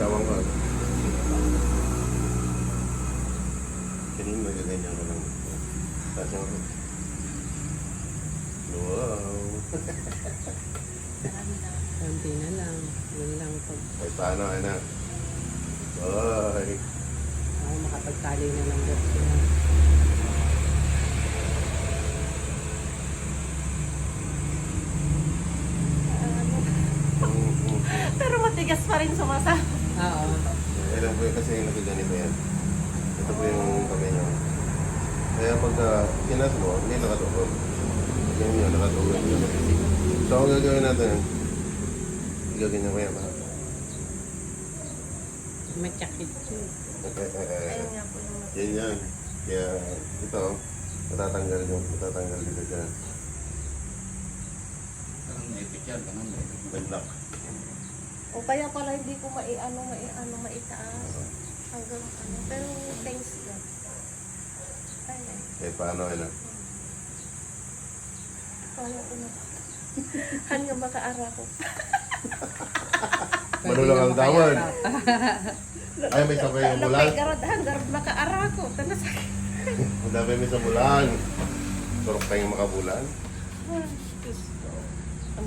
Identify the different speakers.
Speaker 1: Tawan ko. Kanina nagaganyan ko lang. Tapos yung ako. Wow.
Speaker 2: Konti na lang. Yun lang pag
Speaker 1: Ay, paano, anak? Bye.
Speaker 2: ako makapagtali na lang daw siya.
Speaker 3: Pero matigas pa rin sumasama.
Speaker 2: Oo.
Speaker 1: Ilan po kasi yung nakaganito yan. Ito po yung kamay niyo. Kaya pagka kinas mo, hindi nakatulog. Yan yun, nakatulog. So, ang gagawin natin, gaganyan ko yan.
Speaker 2: Matsakit yun.
Speaker 3: Ayun nga po yung
Speaker 1: Yan yan. Kaya ito, matatanggal dito dyan.
Speaker 4: Parang naipit yan, ganun ba?
Speaker 1: Bedlock.
Speaker 3: O kaya pala hindi ko maitaas. Hanggang ano. Pero thanks God. Ayun.
Speaker 1: Eh, paano, anak?
Speaker 3: Kaya ko na. Hanggang makaara ko.
Speaker 1: Manulang ang tawad. Ay, may sabay yung bulan.
Speaker 3: Garod hanggang makaara ko. Tanasakit.
Speaker 1: Ang dami may sa bulan. Surok tayong makabulan.
Speaker 3: Diyos ko.